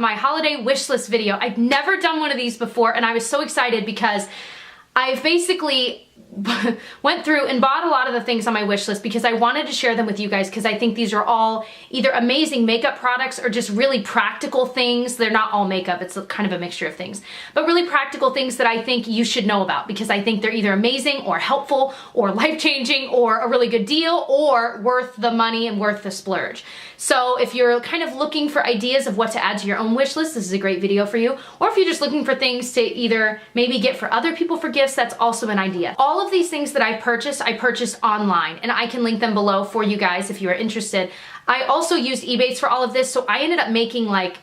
my holiday wish list video. I've never done one of these before, and I was so excited because I've basically went through and bought a lot of the things on my wish list because I wanted to share them with you guys because I think these are all either amazing makeup products or just really practical things. They're not all makeup, it's kind of a mixture of things, but really practical things that I think you should know about because I think they're either amazing or helpful or life-changing or a really good deal or worth the money and worth the splurge. So if you're kind of looking for ideas of what to add to your own wish list, this is a great video for you. Or if you're just looking for things to either maybe get for other people for gifts, that's also an idea. All of these things that I purchased online, and I can link them below for you guys if you are interested. I also used Ebates for all of this, so I ended up making like,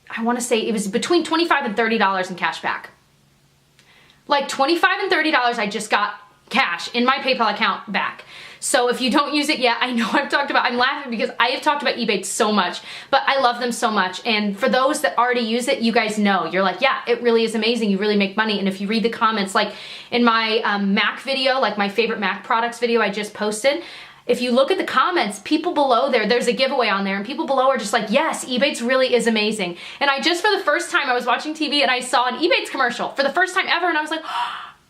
I want to say it was between $25 and $30 in cash back. Like $25 and $30 I just got cash in my PayPal account back. So if you don't use it yet, I know I'm laughing because I have talked about Ebates so much, but I love them so much. And for those that already use it, you guys know, you're like, yeah, it really is amazing. You really make money. And if you read the comments, like in my Mac video, like my favorite Mac products video I just posted, if you look at the comments, people below there's a giveaway on there and people below are just like, yes, Ebates really is amazing. And I just, for the first time, I was watching TV and I saw an Ebates commercial for the first time ever and I was like,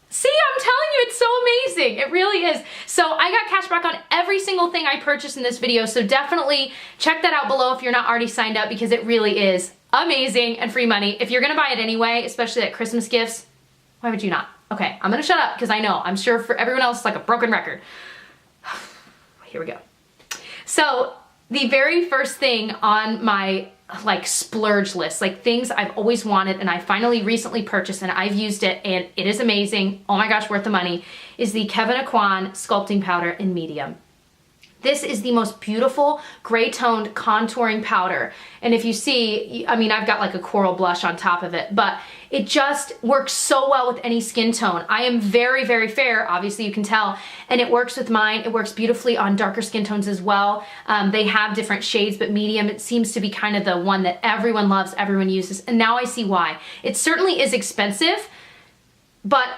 see, I'm telling you, it's so amazing. It really is. So I got cash back on every single thing I purchased in this video, so definitely check that out below if you're not already signed up because it really is amazing and free money. If you're gonna buy it anyway, especially at Christmas gifts, why would you not? Okay, I'm gonna shut up because I know, I'm sure for everyone else it's like a broken record. Here we go. So the very first thing on my like splurge list, like things I've always wanted and I finally recently purchased and I've used it and it is amazing, oh my gosh, worth the money, is the Kevyn Aucoin Sculpting Powder in medium. This is the most beautiful gray toned contouring powder. And if you see, I mean, I've got like a coral blush on top of it, but it just works so well with any skin tone. I am very, very fair, obviously you can tell, and it works with mine. It works beautifully on darker skin tones as well. They have different shades, but medium, it seems to be kind of the one that everyone loves, everyone uses, and now I see why. It certainly is expensive, but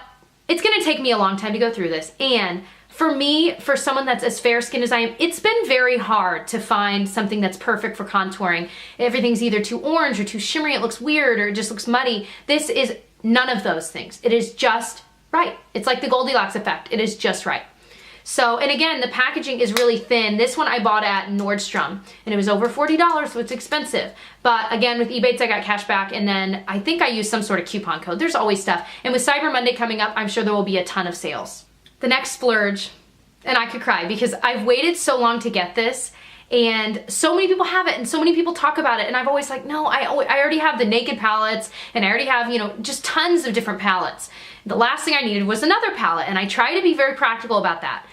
it's gonna take me a long time to go through this. And for me, for someone that's as fair skinned as I am, it's been very hard to find something that's perfect for contouring. Everything's either too orange or too shimmery, it looks weird or it just looks muddy. This is none of those things. It is just right. It's like the Goldilocks effect. It is just right. So, and again, the packaging is really thin. This one I bought at Nordstrom and it was over $40, so it's expensive. But again, with Ebates, I got cash back and then I think I used some sort of coupon code. There's always stuff. And with Cyber Monday coming up, I'm sure there will be a ton of sales. The next splurge, and I could cry because I've waited so long to get this and so many people have it and so many people talk about it and I've always like, no, I already have the Naked palettes and I already have, you know, just tons of different palettes. The last thing I needed was another palette and I try to be very practical about that.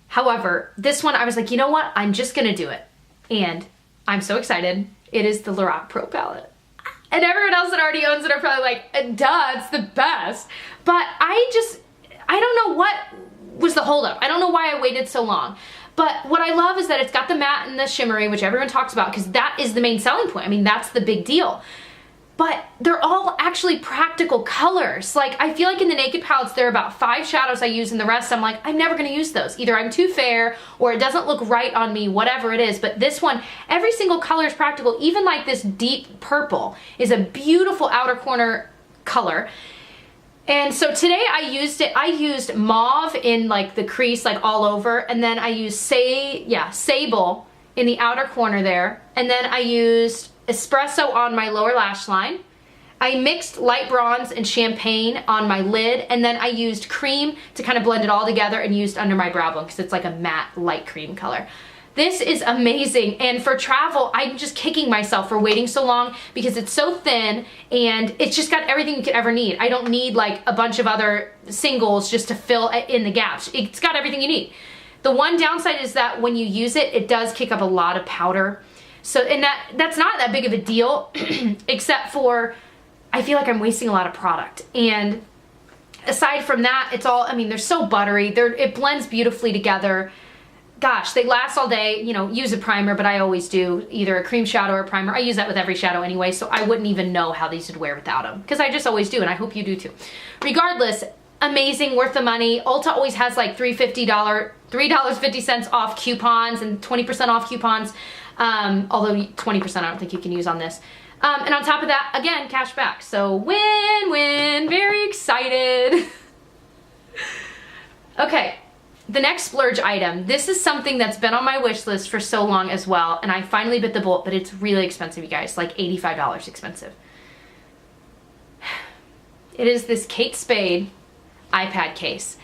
However, this one I was like, you know what, I'm just gonna do it. And I'm so excited. It is the Lorac Pro palette. And everyone else that already owns it are probably like, duh, it's the best. But I don't know what was the holdup. I don't know why I waited so long. But what I love is that it's got the matte and the shimmery, which everyone talks about, because that is the main selling point. I mean, that's the big deal. But they're all actually practical colors. Like, I feel like in the Naked palettes, there are about 5 shadows I use, and the rest I'm like, I'm never gonna use those. Either I'm too fair, or it doesn't look right on me, whatever it is. But this one, every single color is practical. Even like this deep purple is a beautiful outer corner color. And so today I used mauve in like the crease, like all over, and then I used sable in the outer corner there, and then I used espresso on my lower lash line. I mixed light bronze and champagne on my lid, and then I used cream to kind of blend it all together and used under my brow bone because it's like a matte light cream color. This is amazing, and for travel, I'm just kicking myself for waiting so long because it's so thin and it's just got everything you could ever need. I don't need like a bunch of other singles just to fill in the gaps. It's got everything you need. The one downside is that when you use it, it does kick up a lot of powder. So, and that's not that big of a deal, except for I feel like I'm wasting a lot of product. And aside from that, it's all, I mean, they're so buttery. It blends beautifully together. Gosh, they last all day. You know, use a primer, but I always do either a cream shadow or a primer. I use that with every shadow anyway, so I wouldn't even know how these would wear without them, because I just always do, and I hope you do too. Regardless, amazing, worth the money. Ulta always has like $3.50 off coupons and 20% off coupons, although 20% I don't think you can use on this. And on top of that, again, cash back. So win-win, very excited. Okay, the next splurge item. This is something that's been on my wish list for so long as well, and I finally bit the bullet, but it's really expensive, you guys, like $85 expensive. It is this Kate Spade iPad case.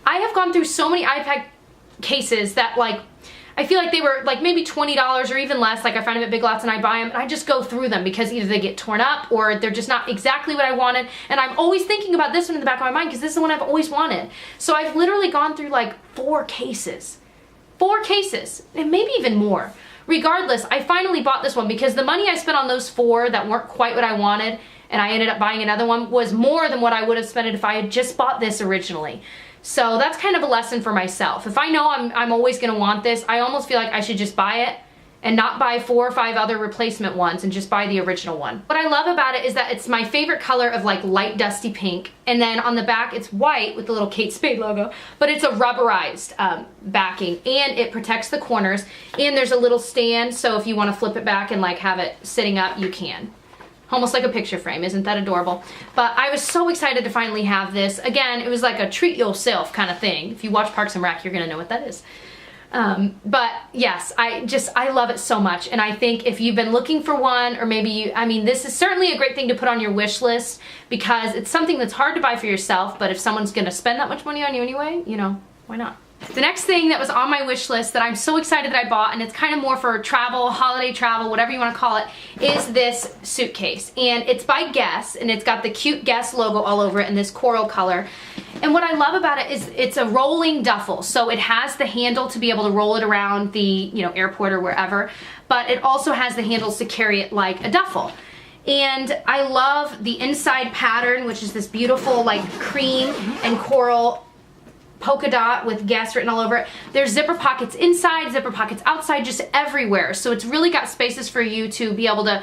I have gone through so many iPad cases that like, I feel like they were like maybe $20 or even less. Like I find them at Big Lots and I buy them and I just go through them because either they get torn up or they're just not exactly what I wanted. And I'm always thinking about this one in the back of my mind because this is the one I've always wanted. So I've literally gone through like 4 cases. 4 cases, and maybe even more. Regardless, I finally bought this one because the money I spent on those 4 that weren't quite what I wanted and I ended up buying another one was more than what I would have spent if I had just bought this originally. So that's kind of a lesson for myself. If I know I'm always gonna want this, I almost feel like I should just buy it and not buy 4 or 5 other replacement ones and just buy the original one. What I love about it is that it's my favorite color of like light dusty pink, and then on the back it's white with the little Kate Spade logo, but it's a rubberized backing, and it protects the corners, and there's a little stand, so if you want to flip it back and like have it sitting up, you can. Almost like a picture frame, isn't that adorable? But I was so excited to finally have this. Again, it was like a treat yourself kind of thing. If you watch Parks and Rec, you're gonna know what that is. But yes, I love it so much. And I think if you've been looking for one, or maybe you, I mean, this is certainly a great thing to put on your wish list because it's something that's hard to buy for yourself, but if someone's gonna spend that much money on you anyway, you know, why not? The next thing that was on my wish list that I'm so excited that I bought, and it's kind of more for travel, holiday travel, whatever you want to call it, is this suitcase. And it's by Guess, and it's got the cute Guess logo all over it in this coral color. And what I love about it is it's a rolling duffel. So it has the handle to be able to roll it around the, you know, airport or wherever, but it also has the handles to carry it like a duffel. And I love the inside pattern, which is this beautiful like cream and coral polka dot with Guess written all over it. There's zipper pockets inside, zipper pockets outside, just everywhere. So it's really got spaces for you to be able to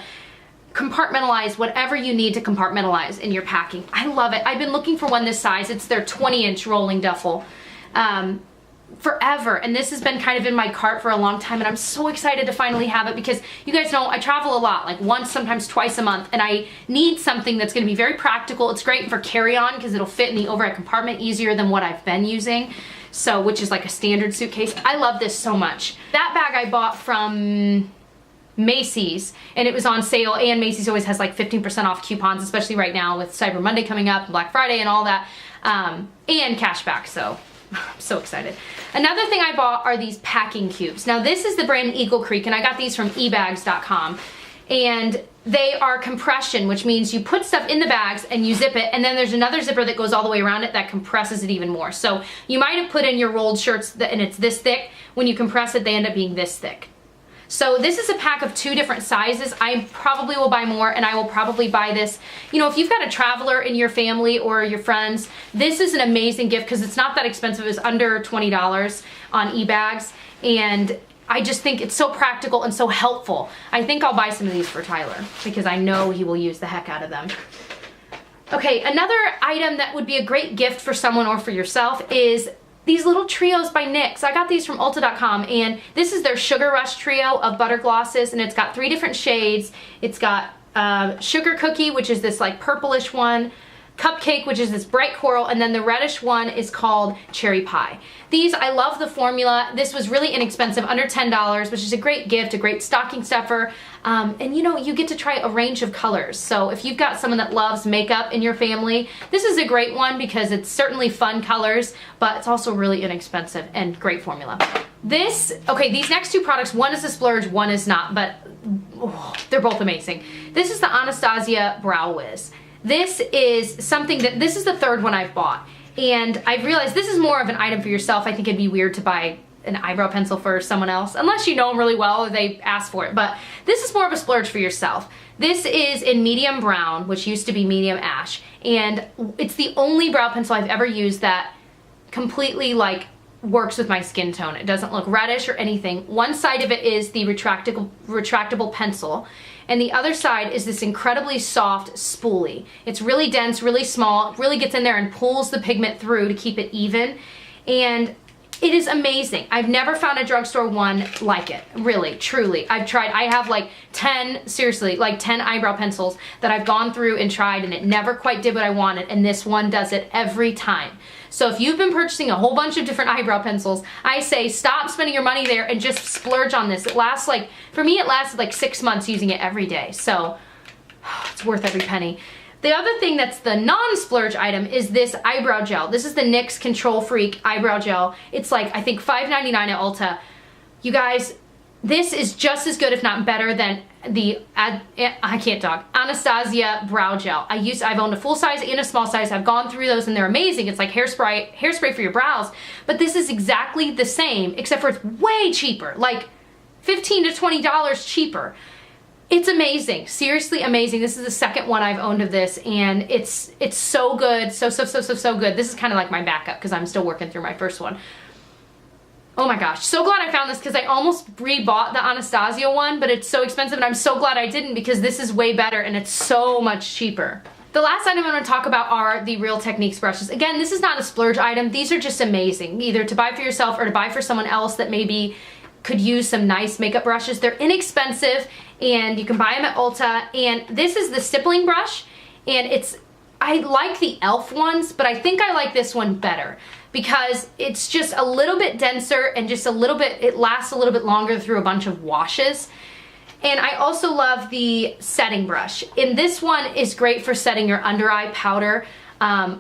compartmentalize whatever you need to compartmentalize in your packing. I love it. I've been looking for one this size. It's their 20-inch rolling duffel forever, and this has been kind of in my cart for a long time, and I'm so excited to finally have it because you guys know I travel a lot, like once, sometimes twice a month, and I need something that's going to be very practical. It's great for carry-on because it'll fit in the overhead compartment easier than what I've been using, so which is like a standard suitcase. I love this so much. That bag I bought from Macy's, and it was on sale, and Macy's always has like 15% off coupons, especially right now with Cyber Monday coming up, Black Friday and all that, and cash back, so I'm so excited. Another thing I bought are these packing cubes. Now this is the brand Eagle Creek, and I got these from ebags.com, and they are compression, which means you put stuff in the bags and you zip it, and then there's another zipper that goes all the way around it that compresses it even more. So you might have put in your rolled shirts and it's this thick. When you compress it, they end up being this thick. So this is a pack of 2 different sizes. I probably will buy more, and I will probably buy this. You know, if you've got a traveler in your family or your friends, this is an amazing gift because it's not that expensive. It's under $20 on eBags, and I just think it's so practical and so helpful. I think I'll buy some of these for Tyler because I know he will use the heck out of them. Okay, another item that would be a great gift for someone or for yourself is these little trios by NYX. I got these from Ulta.com, and this is their Sugar Rush trio of butter glosses, and it's got 3 different shades. It's got Sugar Cookie, which is this like purplish one, Cupcake, which is this bright coral, and then the reddish one is called Cherry Pie. These, I love the formula. This was really inexpensive, under $10, which is a great gift, a great stocking stuffer, and you know, you get to try a range of colors. So if you've got someone that loves makeup in your family, this is a great one because it's certainly fun colors, but it's also really inexpensive and great formula. Okay, these next 2 products, one is a splurge, one is not, but oh, they're both amazing. This is the Anastasia Brow Wiz. This is something that, this is the 3rd one I've bought, and I've realized this is more of an item for yourself. I think it'd be weird to buy an eyebrow pencil for someone else, unless you know them really well or they ask for it, but this is more of a splurge for yourself. This is in medium brown, which used to be medium ash, and it's the only brow pencil I've ever used that completely like works with my skin tone. It doesn't look reddish or anything. One side of it is the retractable pencil, and the other side is this incredibly soft spoolie. It's really dense, really small, it really gets in there and pulls the pigment through to keep it even, and It is amazing. I've never found a drugstore one like it. Really, truly. I've tried, I have like 10, seriously, like 10 eyebrow pencils that I've gone through and tried, and it never quite did what I wanted, and this one does it every time. So if you've been purchasing a whole bunch of different eyebrow pencils, I say stop spending your money there and just splurge on this. It lasts like, for me it lasted like 6 months using it every day. So it's worth every penny. The other thing that's the non-splurge item is this eyebrow gel. This is the NYX Control Freak eyebrow gel. It's like, I think $5.99 at Ulta. You guys, this is just as good, if not better, than the, I can't talk, Anastasia brow gel. I've owned a full size and a small size. I've gone through those and they're amazing. It's like hairspray for your brows. But this is exactly the same, except for it's way cheaper, like $15 to $20 cheaper. It's amazing, seriously amazing. This is the second one I've owned of this, and it's so good, so good. This is kind of like my backup because I'm still working through my first one. Oh my gosh, so glad I found this because I almost rebought the Anastasia one, but it's so expensive, and I'm so glad I didn't because this is way better and it's so much cheaper. The last item I'm going to talk about are the Real Techniques brushes. Again, this is not a splurge item. These are just amazing, either to buy for yourself or to buy for someone else that maybe could use some nice makeup brushes. They're inexpensive and you can buy them at Ulta. And this is the stippling brush, and I like the e.l.f. ones, but I think I like this one better because it's just a little bit denser and just a little bit, it lasts a little bit longer through a bunch of washes. And I also love the setting brush. And this one is great for setting your under eye powder.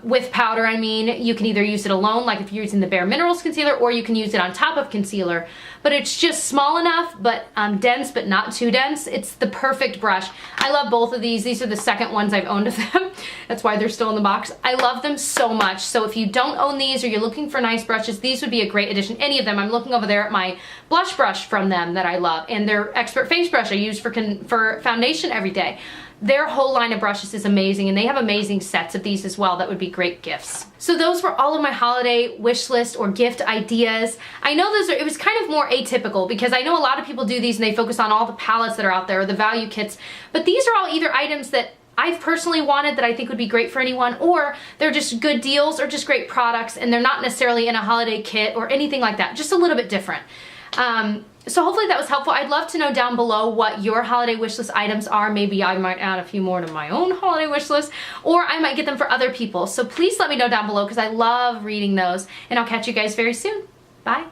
With powder, I mean, you can either use it alone, like if you're using the Bare Minerals concealer, or you can use it on top of concealer. But it's just small enough, but dense, but not too dense. It's the perfect brush. I love both of these. These are the second ones I've owned of them. That's why they're still in the box. I love them so much. So if you don't own these or you're looking for nice brushes, these would be a great addition. Any of them. I'm looking over there at my blush brush from them that I love, and their Expert Face Brush I use for foundation every day. Their whole line of brushes is amazing, and they have amazing sets of these as well that would be great gifts. So those were all of my holiday wish list or gift ideas. I know it was kind of more atypical because I know a lot of people do these and they focus on all the palettes that are out there or the value kits, but these are all either items that I've personally wanted that I think would be great for anyone, or they're just good deals or just great products, and they're not necessarily in a holiday kit or anything like that, just a little bit different. So hopefully that was helpful. I'd love to know down below what your holiday wish list items are. Maybe I might add a few more to my own holiday wish list, or I might get them for other people. So please let me know down below because I love reading those, and I'll catch you guys very soon. Bye.